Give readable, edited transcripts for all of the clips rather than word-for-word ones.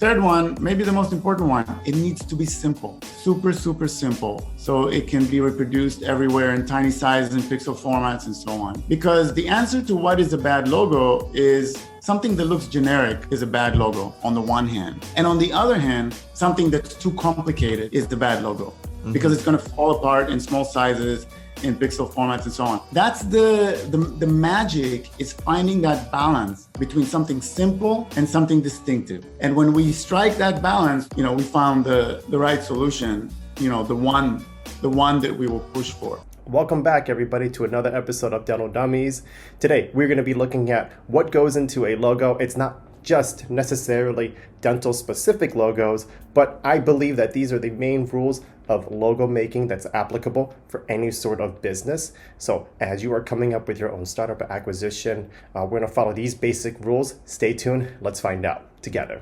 Third one, maybe the most important one, it needs to be simple, super, super simple. So it can be reproduced everywhere in tiny sizes and pixel formats and so on. Because the answer to what is a bad logo is something that looks generic is a bad logo on the one hand. And on the other hand, something that's too complicated is the bad logo because it's going to fall apart in small sizes, in pixel formats and so on. That's the magic, is finding that balance between something simple and something distinctive. And when we strike that balance, we found the right solution, the one that we will push for. Welcome back, everybody, to another episode of Dental Dummies. Today, we're going to be looking at what goes into a logo. It's not just necessarily dental-specific logos, but I believe that these are the main rules of logo making that's applicable for any sort of business. So as you are coming up with your own startup or acquisition, we're going to follow these basic rules. Stay tuned. Let's find out together.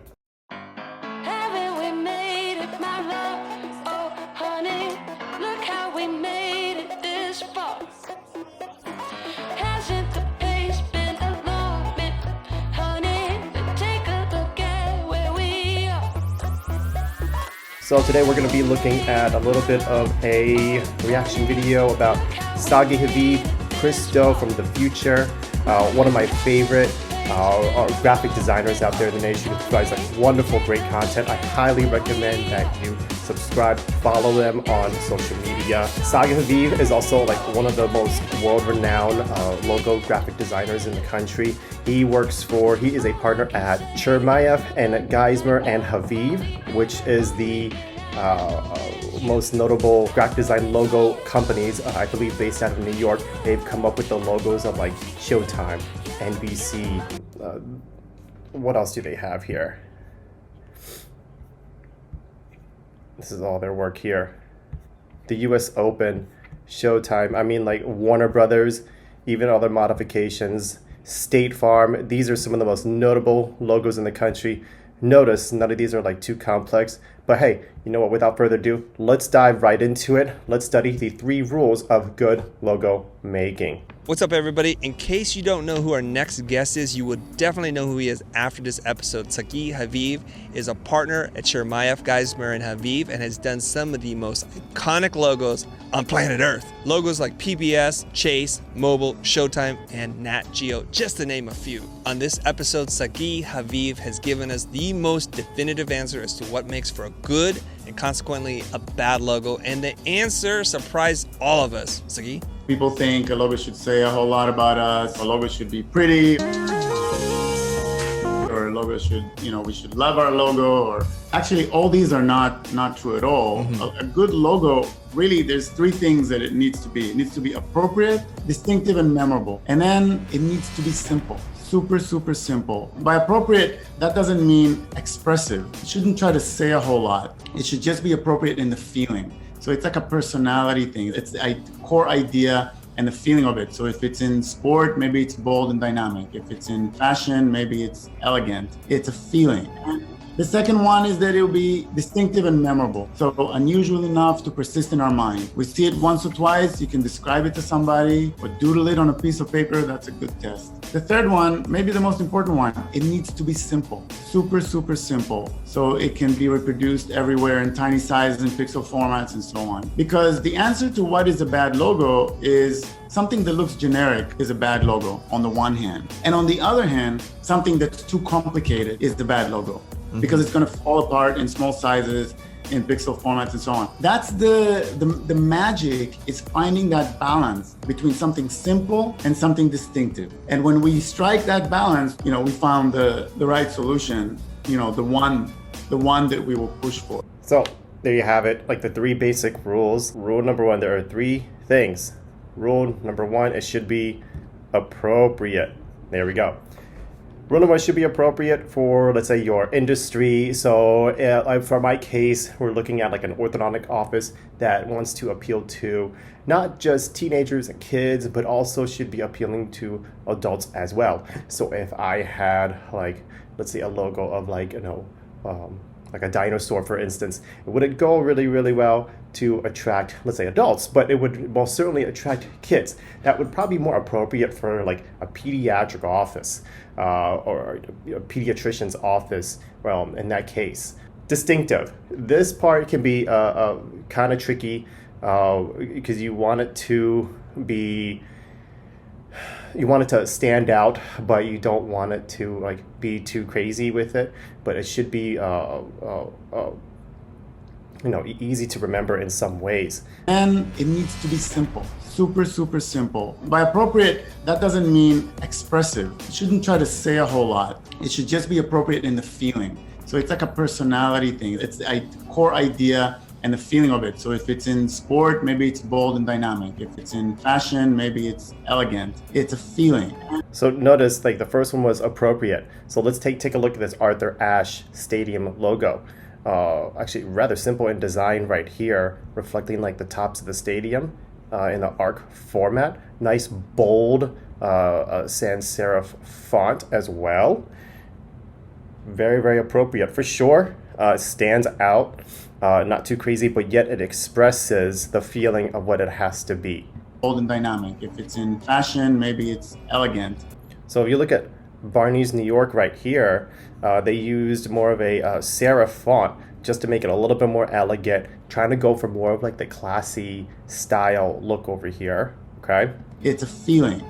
So today we're going to be looking at a little bit of a reaction video about Sagi Haviv, Christo from the future, one of my favorite graphic designers out there in the nation, who provides wonderful, great content. I highly recommend that you subscribe, follow them on social media. Sagi Haviv is also one of the most world-renowned logo graphic designers in the country. He is a partner at Chermayeff and Geismer and Haviv, which is the most notable graphic design logo companies, I believe based out of New York. They've come up with the logos of Showtime, NBC. What else do they have here? This is all their work here. The US Open, Showtime, Warner Brothers, even other modifications, State Farm. These are some of the most notable logos in the country. Notice none of these are too complex, but hey, you know what, without further ado, let's dive right into it. Let's study the 3 rules of good logo making. What's up, everybody? In case you don't know who our next guest is, you would definitely know who he is after this episode. Sagi Haviv is a partner at Chermayeff, Geismer, and Haviv, and has done some of the most iconic logos on planet Earth. Logos like PBS, Chase, Mobile, Showtime, and Nat Geo, just to name a few. On this episode, Sagi Haviv has given us the most definitive answer as to what makes for a good and consequently a bad logo, and the answer surprised all of us. Sagi? People think a logo should say a whole lot about us, a logo should be pretty, or a logo should, we should love our logo, or actually all these are not true at all. A good logo, really, there's 3 things that it needs to be. It needs to be appropriate, distinctive, and memorable. And then it needs to be simple. Super, super simple. By appropriate, that doesn't mean expressive. It shouldn't try to say a whole lot. It should just be appropriate in the feeling. So it's like a personality thing. It's the core idea and the feeling of it. So if it's in sport, maybe it's bold and dynamic. If it's in fashion, maybe it's elegant. It's a feeling. The second one is that it will be distinctive and memorable. So unusual enough to persist in our mind. We see it once or twice, you can describe it to somebody, or doodle it on a piece of paper, that's a good test. The third one, maybe the most important one, it needs to be simple, super, super simple. So it can be reproduced everywhere in tiny sizes and pixel formats and so on. Because the answer to what is a bad logo is something that looks generic is a bad logo on the one hand. And on the other hand, something that's too complicated is the bad logo. Because it's going to fall apart in small sizes, in pixel formats and so on. That's the magic, is finding that balance between something simple and something distinctive. And when we strike that balance, we found the right solution, the one that we will push for. So there you have it, the 3 basic rules. Rule number 1, there are 3 things. Rule number 1, it should be appropriate. There we go. Rule number 1 should be appropriate for, let's say, your industry. So for my case, we're looking at an orthodontic office that wants to appeal to not just teenagers and kids, but also should be appealing to adults as well. So if I had let's say a logo of like a dinosaur, for instance. It wouldn't go really, really well to attract, let's say, adults, but it would most certainly attract kids. That would probably be more appropriate for like a pediatric office or a pediatrician's office. Well, in that case, distinctive. This part can be kind of tricky because you want it to be. You want it to stand out, but you don't want it to like be too crazy with it. But it should be, easy to remember in some ways. And it needs to be simple, super, super simple. By appropriate, that doesn't mean expressive. You shouldn't try to say a whole lot. It should just be appropriate in the feeling. So it's like a personality thing. It's a core idea and the feeling of it. So if it's in sport, maybe it's bold and dynamic. If it's in fashion, maybe it's elegant. It's a feeling. So notice like the first one was appropriate. So let's take a look at this Arthur Ashe Stadium logo. Actually rather simple in design right here, reflecting like the tops of the stadium in the arc format. Nice bold sans serif font as well. Very, very appropriate for sure. Stands out. Not too crazy, but yet it expresses the feeling of what it has to be. Bold and dynamic. If it's in fashion, maybe it's elegant. So if you look at Barney's New York right here, they used more of a serif font just to make it a little bit more elegant, trying to go for more of like the classy style look over here, okay? It's a feeling.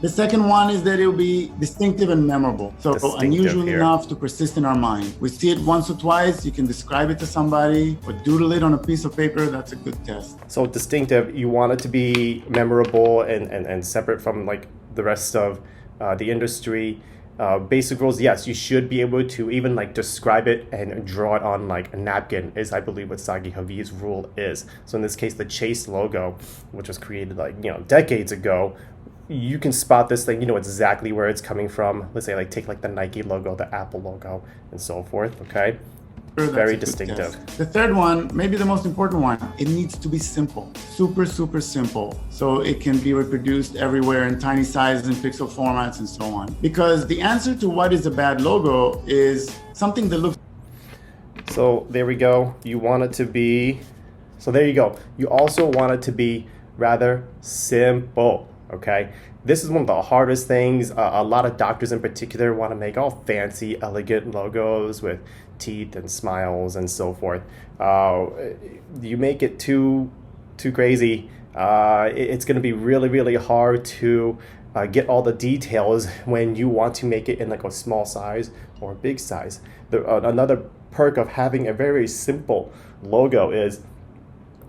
The second one is that it will be distinctive and memorable. So unusual enough to persist in our mind. We see it once or twice, you can describe it to somebody or doodle it on a piece of paper, that's a good test. So distinctive, you want it to be memorable and separate from like the rest of the industry. Basic rules, yes, you should be able to even like describe it and draw it on like a napkin is I believe what Sagi Haviv's rule is. So in this case, the Chase logo, which was created like, decades ago, you can spot this thing, you know exactly where it's coming from. Let's say like take like the Nike logo, the Apple logo, and so forth, okay? Sure, very distinctive. The third one, maybe the most important one, it needs to be simple, super, super simple. So it can be reproduced everywhere in tiny sizes and pixel formats and so on. Because the answer to what is a bad logo is something that looks. So there we go. You want it to be, so there you go. You also want it to be rather simple. Okay, this is one of the hardest things. A lot of doctors in particular want to make all fancy, elegant logos with teeth and smiles and so forth. You make it too crazy, it's going to be really, really hard to get all the details when you want to make it in like a small size or a big size. Another perk of having a very simple logo is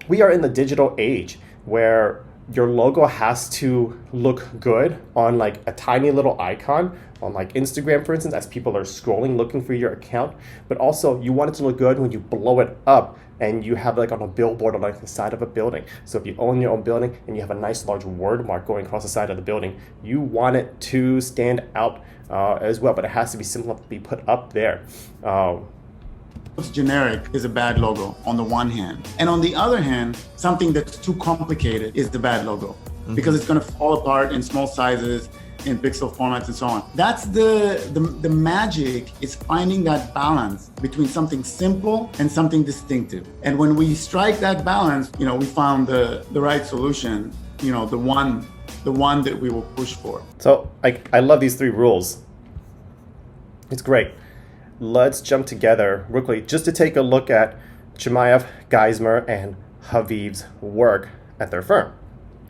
we are in the digital age where your logo has to look good on like a tiny little icon on like Instagram, for instance, as people are scrolling looking for your account. But also you want it to look good when you blow it up and you have like on a billboard on like the side of a building. So if you own your own building and you have a nice large word mark going across the side of the building, you want it to stand out as well, but it has to be simple enough to be put up there. Looks generic is a bad logo on the one hand. And on the other hand, something that's too complicated is the bad logo because it's going to fall apart in small sizes, in pixel formats and so on. That's the magic is finding that balance between something simple and something distinctive. And when we strike that balance, we found the right solution, the one that we will push for. So I love these 3 rules. It's great. Let's jump together real quickly just to take a look at Chimaev, Geismar, and Haviv's work at their firm.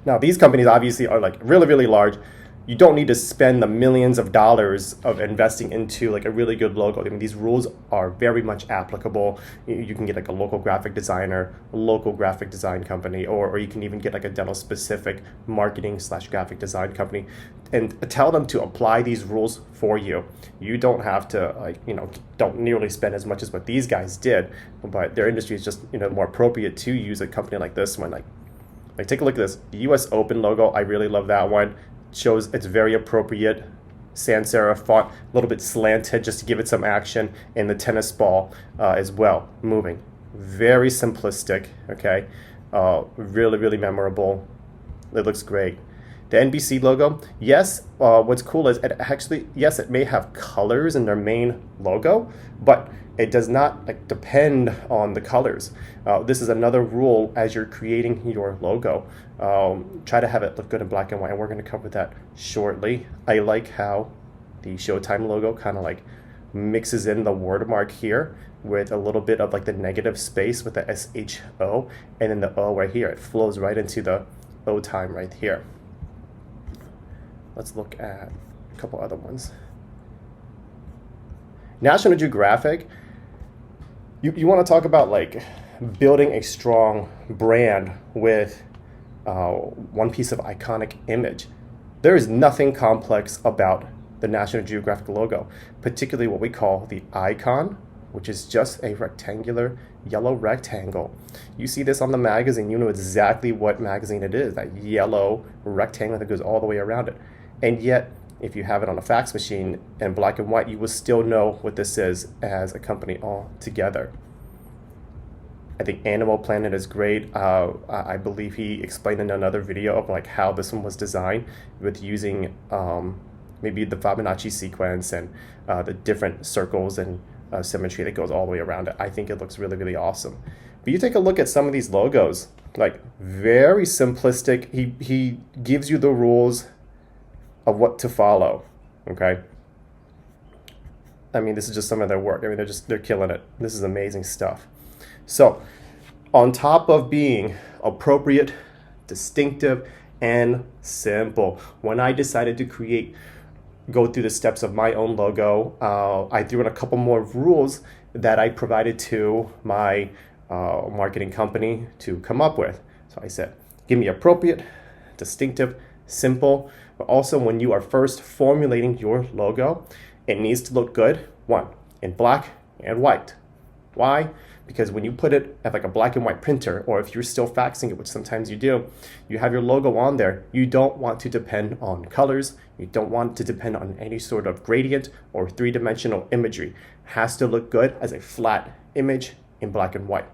Now, these companies obviously are like really, really large. You don't need to spend the millions of dollars of investing into like a really good logo. I mean, these rules are very much applicable. You can get like a local graphic designer, a local graphic design company, or you can even get like a dental specific marketing / graphic design company and tell them to apply these rules for you. You don't have to don't nearly spend as much as what these guys did, but their industry is just, more appropriate to use a company like this one. Like take a look at this. The US Open logo, I really love that one. Shows it's very appropriate sans serif font, a little bit slanted just to give it some action, and the tennis ball as well, moving. Very simplistic, okay? Really, really memorable. It looks great. The NBC logo, yes, what's cool is it actually, yes, it may have colors in their main logo, but it does not like depend on the colors. This is another rule as you're creating your logo. Try to have it look good in black and white, and we're going to cover that shortly. I like how the Showtime logo kind of like mixes in the watermark here with a little bit of like the negative space with the SHO, and then the O right here. It flows right into the O time right here. Let's look at a couple other ones. National Geographic, you want to talk about like building a strong brand with one piece of iconic image. There is nothing complex about the National Geographic logo, particularly what we call the icon, which is just a rectangular yellow rectangle. You see this on the magazine, you know exactly what magazine it is, that yellow rectangle that goes all the way around it. And yet, if you have it on a fax machine in black and white, you will still know what this is as a company all together. I think Animal Planet is great. I believe he explained in another video of like how this one was designed with using maybe the Fibonacci sequence and the different circles and symmetry that goes all the way around it. I think it looks really, really awesome. But you take a look at some of these logos, like very simplistic. He gives you the rules of what to follow, okay? I mean, this is just some of their work. I mean, they're killing it. This is amazing stuff. So, on top of being appropriate, distinctive, and simple, when I decided to go through the steps of my own logo, I threw in a couple more rules that I provided to my marketing company to come up with. So I said, give me appropriate, distinctive, simple, but also when you are first formulating your logo, it needs to look good, one, in black and white. Why? Because when you put it at like a black and white printer, or if you're still faxing it, which sometimes you do, you have your logo on there. You don't want to depend on colors. You don't want to depend on any sort of gradient or three-dimensional imagery. It has to look good as a flat image in black and white.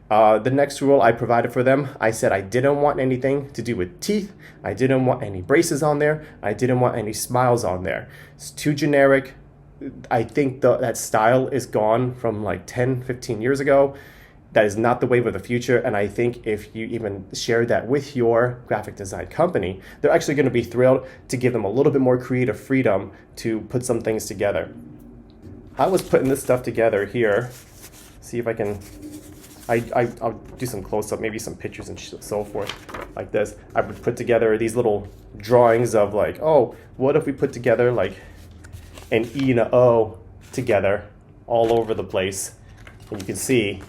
The next rule I provided for them, I said I didn't want anything to do with teeth. I didn't want any braces on there. I didn't want any smiles on there. It's too generic. I think that style is gone from like 10, 15 years ago. That is not the wave of the future. And I think if you even share that with your graphic design company, they're actually going to be thrilled to give them a little bit more creative freedom to put some things together. I was putting this stuff together here. See if I can, I'll do some close-up, maybe some pictures and so forth like this. I would put together these little drawings of like, oh, what if we put together like an E and an O together all over the place. And you can see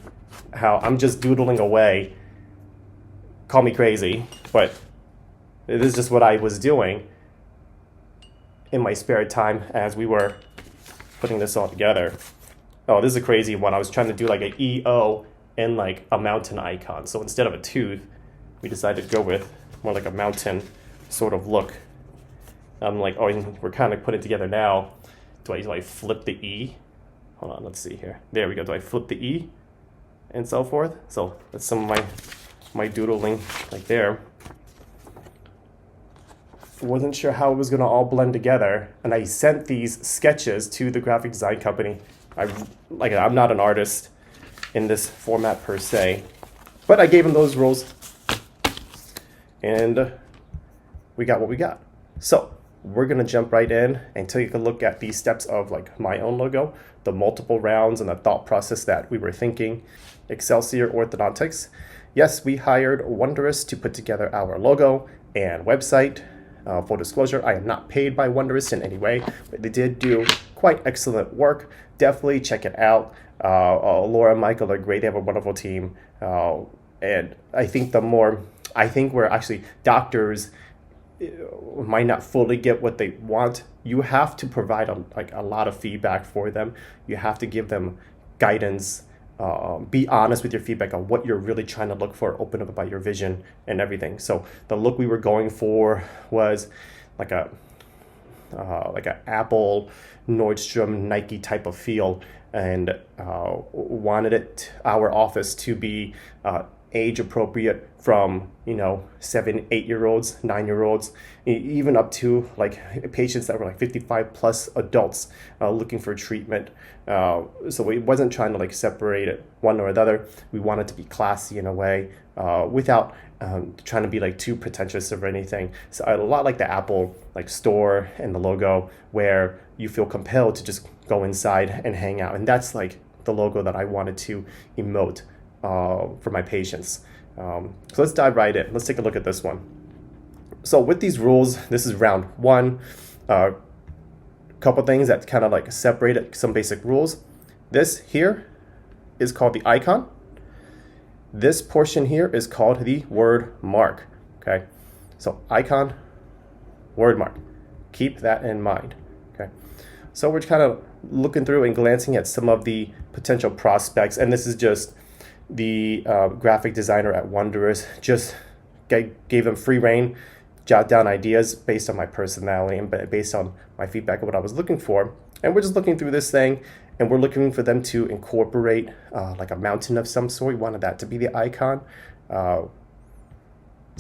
how I'm just doodling away. Call me crazy, but it is just what I was doing in my spare time as we were putting this all together. Oh, this is a crazy one. I was trying to do like an EO and like a mountain icon. So instead of a tooth, we decided to go with more like a mountain sort of look. I'm like, oh, we're kind of putting it together now. Do I flip the E? Hold on, let's see here. There we go. Do I flip the E and so forth? So that's some of my doodling like there. Wasn't sure how it was going to all blend together, and I sent these sketches to the graphic design company. I'm not an artist in this format per se, but I gave them those rules, and we got what we got. So we're going to jump right in and take a look at these steps of like my own logo, the multiple rounds and the thought process that we were thinking. Excelsior Orthodontics. Yes, we hired Wondrous to put together our logo and website. Full disclosure, I am not paid by Wondrous in any way, but they did do quite excellent work. Definitely check it out. Laura and Michael are great. They have a wonderful team. And I think where actually doctors might not fully get what they want, you have to provide a lot of feedback for them. You have to give them guidance. Be honest with your feedback on what you're really trying to look for, open up about your vision and everything. So the look we were going for was like a Apple, Nordstrom, Nike type of feel, and wanted our office to be age appropriate from, 7, 8-year-olds, 9-year-olds, even up to like patients that were like 55 plus adults looking for treatment. So we wasn't trying to like separate it one or the other. We wanted to be classy in a way without trying to be like too pretentious or anything. So a lot like the Apple like store and the logo, where you feel compelled to just go inside and hang out. And that's like the logo that I wanted to emote for my patients. So let's dive right in. Let's take a look at this one. So with these rules, this is round one. Couple things that kind of like separated some basic rules. This here is called the icon. This portion here is called the word mark. Okay, so icon, word mark. Keep that in mind. Okay, so we're kind of looking through and glancing at some of the potential prospects, and this is just the graphic designer at Wonderous. Just gave them free reign, jot down ideas based on my personality and based on my feedback of what I was looking for. And we're just looking through this thing, and we're looking for them to incorporate like a mountain of some sort. We wanted that to be the icon. So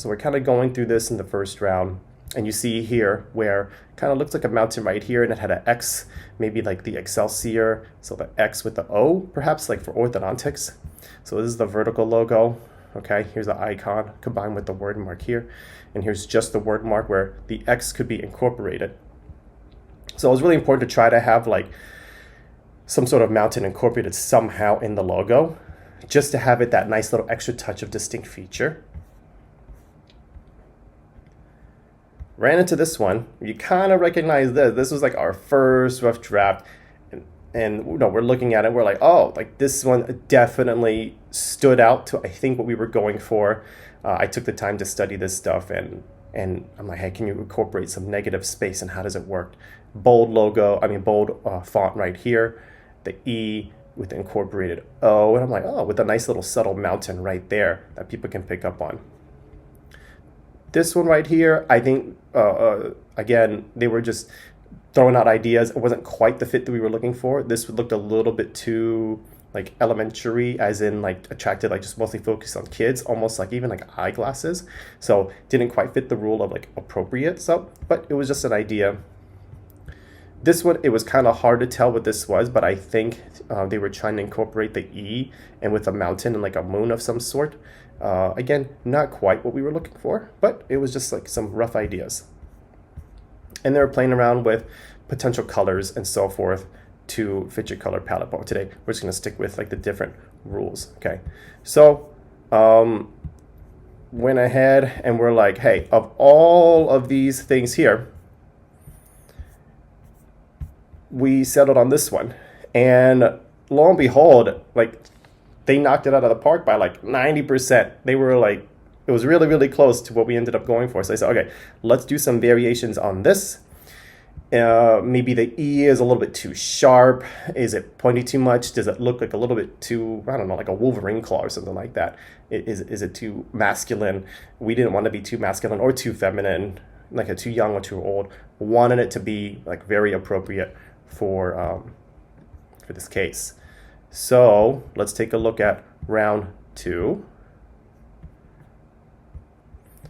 we're kind of going through this in the first round. And you see here where it kind of looks like a mountain right here, and it had an X, maybe like the Excelsior. So the X with the O, perhaps like for orthodontics. So this is the vertical logo. Okay, here's the icon combined with the word mark here. And here's just the word mark where the X could be incorporated. So it was really important to try to have like some sort of mountain incorporated somehow in the logo, just to have it that nice little extra touch of distinct feature. Ran into this one. You kind of recognize this. This was like our first rough draft. And we're looking at it. We're like, oh, like this one definitely stood out to, I think, what we were going for. I took the time to study this stuff, and I'm like, hey, can you incorporate some negative space, and how does it work? Bold font right here, the E with the incorporated O, and I'm like, oh, with a nice little subtle mountain right there that people can pick up on. This one right here, I think, again, they were just throwing out ideas. It wasn't quite the fit that we were looking for. This looked a little bit too like elementary, as in like attracted, like just mostly focused on kids, almost like even like eyeglasses. So didn't quite fit the rule of like appropriate. So, but it was just an idea. This one, it was kind of hard to tell what this was, but I think they were trying to incorporate the E and with a mountain and like a moon of some sort. Again, not quite what we were looking for, but it was just like some rough ideas. And they were playing around with potential colors and so forth to fit your color palette. But today, we're just going to stick with like the different rules. Okay, so went ahead and we're like, hey, of all of these things here, we settled on this one. And lo and behold, like they knocked it out of the park by like 90%. They were like, it was really, really close to what we ended up going for. So I said, okay, let's do some variations on this. Maybe the E is a little bit too sharp. Is it pointy too much? Does it look like a little bit too, I don't know, like a Wolverine claw or something like that? Is it too masculine? We didn't want to be too masculine or too feminine, like a too young or too old. Wanted it to be like very appropriate for this case. So let's take a look at round two.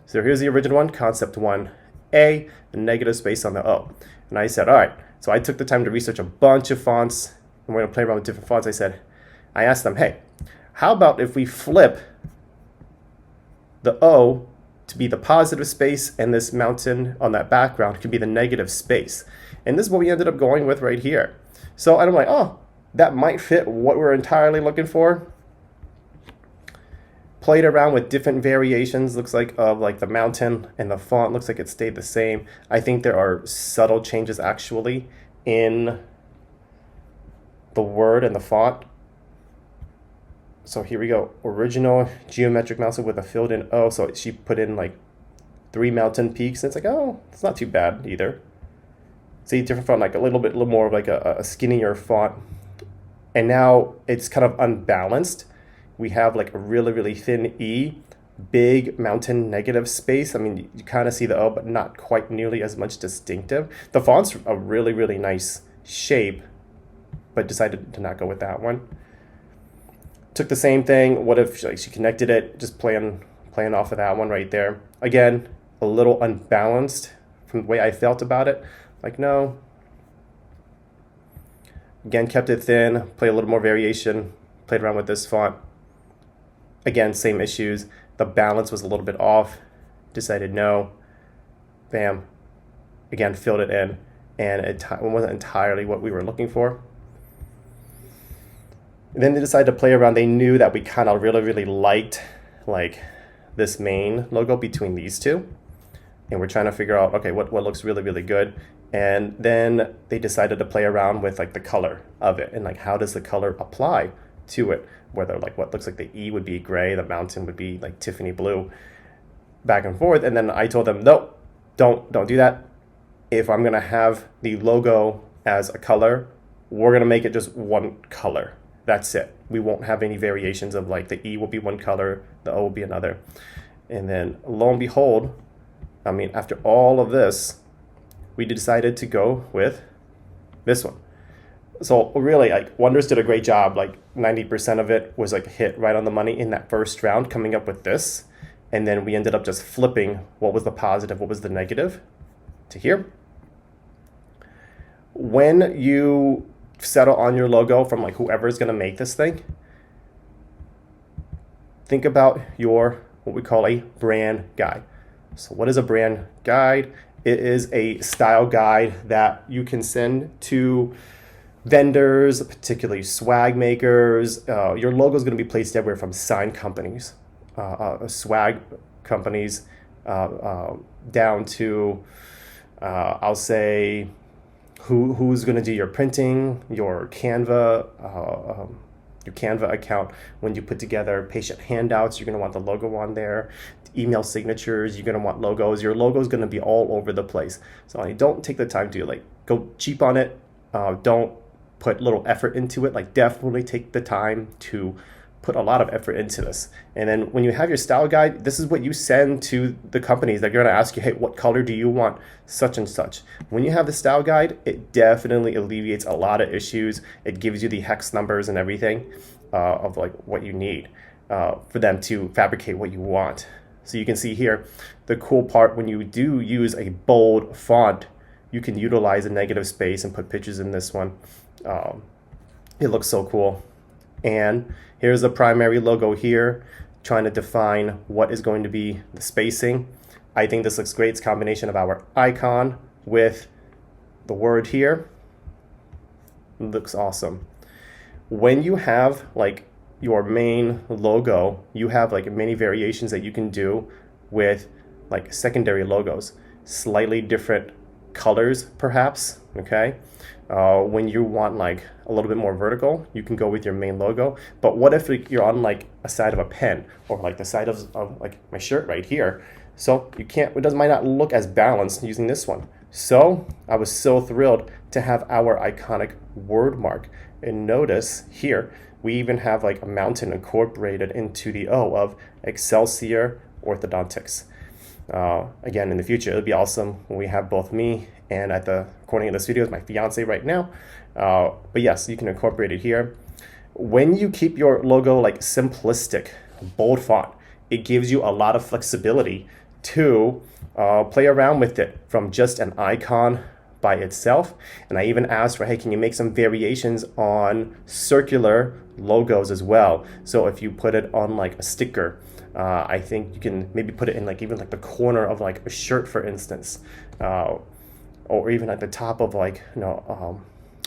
So here's the original one, concept 1A, the negative space on the O. And I said, all right, so I took the time to research a bunch of fonts, and we're gonna play around with different fonts. I asked them, hey, how about if we flip the O to be the positive space, and this mountain on that background could be the negative space? And this is what we ended up going with right here. So I'm like, oh, that might fit what we're entirely looking for. Played around with different variations, looks like, of like the mountain, and the font looks like it stayed the same. I think there are subtle changes actually in the word and the font. So here we go. Original geometric mountain with a filled in O. So she put in like 3 mountain peaks. And it's like, oh, it's not too bad either. See, different font, like a little more of like a skinnier font. And now it's kind of unbalanced. We have like a really, really thin E, big mountain negative space. I mean, you kind of see the O, but not quite nearly as much distinctive. The font's a really, really nice shape, but decided to not go with that one. Took the same thing. What if like, she connected it, just playing off of that one right there. Again, a little unbalanced from the way I felt about it. Like, no. Again, kept it thin, played a little more variation, played around with this font. Again, same issues. The balance was a little bit off. Decided no. Bam. Again, filled it in. And it wasn't entirely what we were looking for. And then they decided to play around. They knew that we kind of really, really liked like this main logo between these two. And we're trying to figure out, okay, what looks really, really good. And then they decided to play around with like the color of it and like how does the color apply to it, whether like what looks like the E would be gray, the mountain would be like Tiffany blue, back and forth. And then I told them, no, don't do that. If I'm gonna have the logo as a color, we're gonna make it just one color. That's it. We won't have any variations of like the E will be one color, the O will be another. And then lo and behold, I mean, after all of this, we decided to go with this one. So really, like Wonders did a great job. Like 90% of it was like hit right on the money in that first round, coming up with this. And then we ended up just flipping what was the positive, what was the negative to here. When you settle on your logo from like whoever is going to make this thing, think about your what we call a brand guide. So what is a brand guide? It is a style guide that you can send to vendors, particularly swag makers. Your logo is going to be placed everywhere from sign companies, swag companies, down to, I'll say, who's going to do your printing, your Canva account. When you put together patient handouts, you're going to want the logo on there. Email signatures, you're going to want logos. Your logo is going to be all over the place. So don't take the time to like go cheap on it. Don't put little effort into it. Like definitely take the time to put a lot of effort into this. And then when you have your style guide, this is what you send to the companies that are going to ask you, hey, what color do you want? Such and such. When you have the style guide, it definitely alleviates a lot of issues. It gives you the hex numbers and everything of like what you need for them to fabricate what you want. So you can see here, the cool part when you do use a bold font, you can utilize a negative space and put pictures in this one. It looks so cool. And here's the primary logo here, trying to define what is going to be the spacing. I think this looks great. It's a combination of our icon with the word here. It looks awesome. When you have like your main logo, you have like many variations that you can do with like secondary logos, slightly different colors perhaps, okay? When you want like a little bit more vertical, you can go with your main logo. But what if you're on like a side of a pen or like the side of like my shirt right here? So you can't, might not look as balanced using this one. So I was so thrilled to have our iconic word mark. And notice here, we even have like a mountain incorporated into the O of Excelsior Orthodontics. Again, in the future, it'll be awesome when we have both me and at the recording of this video is my fiance right now. But yes, you can incorporate it here. When you keep your logo like simplistic, bold font, it gives you a lot of flexibility to play around with it from just an icon by itself. And I even asked for, hey, can you make some variations on circular logos as well? So if you put it on like a sticker, I think you can maybe put it in like even like the corner of like a shirt, for instance, or even at the top of like,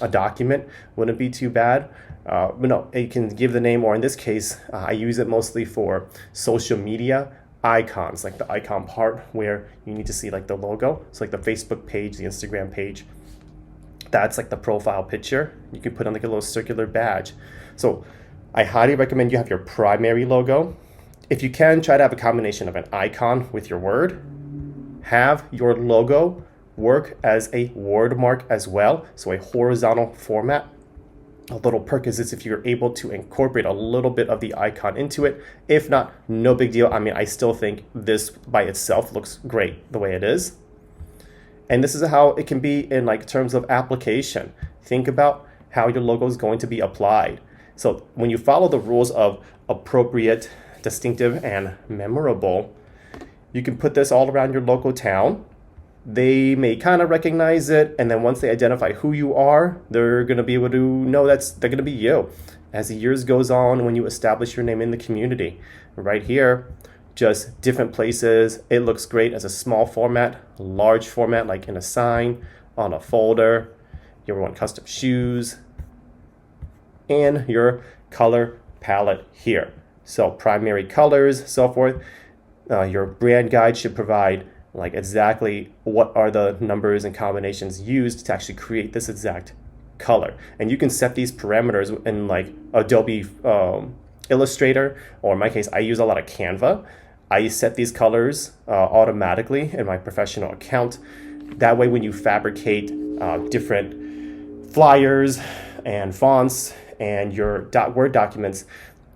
a document. Wouldn't be too bad. But no, it can give the name, or in this case, I use it mostly for social media icons, like the icon part where you need to see like the logo. So like the Facebook page, the Instagram page, that's like the profile picture. You can put on like a little circular badge. So I highly recommend you have your primary logo. If you can, try to have a combination of an icon with your word. Have your logo work as a word mark as well, so a horizontal format. A little perk is this if you're able to incorporate a little bit of the icon into it. If not, no big deal. I mean, I still think this by itself looks great the way it is. And this is how it can be in like terms of application. Think about how your logo is going to be applied. So when you follow the rules of appropriate, distinctive, and memorable, you can put this all around your local town. They may kind of recognize it, and then once they identify who you are, they're going to be able to know they're going to be you. As the years goes on, when you establish your name in the community, right here, just different places. It looks great as a small format, large format, like in a sign, on a folder. You want custom shoes, and your color palette here. So primary colors, so forth. Your brand guide should provide like exactly what are the numbers and combinations used to actually create this exact color. And you can set these parameters in like Adobe Illustrator, or in my case, I use a lot of Canva. I set these colors automatically in my professional account. That way, when you fabricate different flyers and fonts and your Word documents,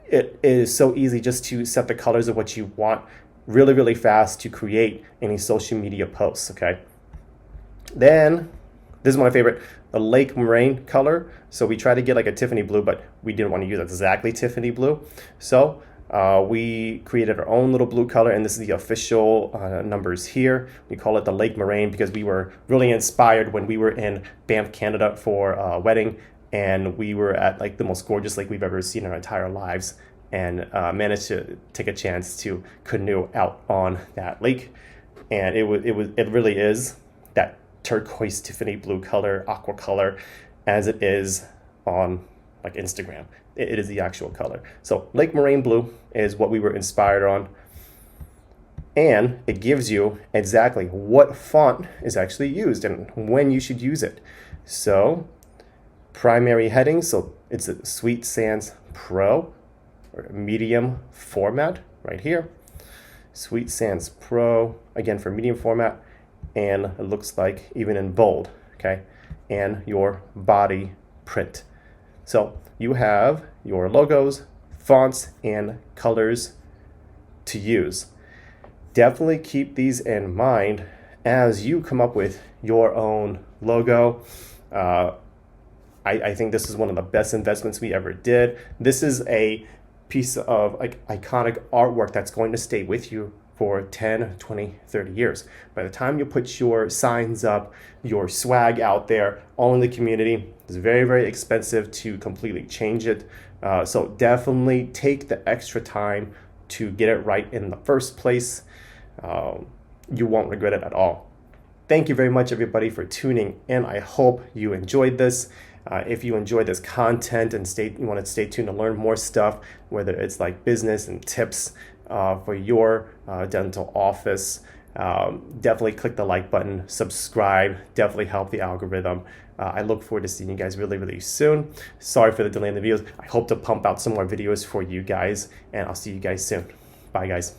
it is so easy just to set the colors of what you want really, really fast to create any social media posts, okay? Then, this is my favorite, the Lake Moraine color. So we tried to get like a Tiffany blue, but we didn't want to use exactly Tiffany blue. So we created our own little blue color, and this is the official numbers here. We call it the Lake Moraine because we were really inspired when we were in Banff, Canada for a wedding, and we were at like the most gorgeous lake we've ever seen in our entire lives, and managed to take a chance to canoe out on that lake. And it really is that turquoise Tiffany blue color, aqua color, as it is on like Instagram. It is the actual color. So Lake Moraine blue is what we were inspired on. And it gives you exactly what font is actually used and when you should use it. So primary heading, so it's a Sweet Sans Pro or medium format right here. Sweet Sans Pro, again for medium format, and it looks like even in bold, okay? And your body print. So you have your logos, fonts, and colors to use. Definitely keep these in mind as you come up with your own logo. I think this is one of the best investments we ever did. This is a piece of like iconic artwork that's going to stay with you for 10, 20, 30 years. By the time you put your signs up, your swag out there, all in the community, it's very, very expensive to completely change it. So definitely take the extra time to get it right in the first place. You won't regret it at all. Thank you very much, everybody, for tuning in. I hope you enjoyed this. If you enjoyed this content and you want to stay tuned to learn more stuff, whether it's like business and tips for your dental office, definitely click the like button, subscribe, definitely help the algorithm. I look forward to seeing you guys really, really soon. Sorry for the delay in the videos. I hope to pump out some more videos for you guys, and I'll see you guys soon. Bye, guys.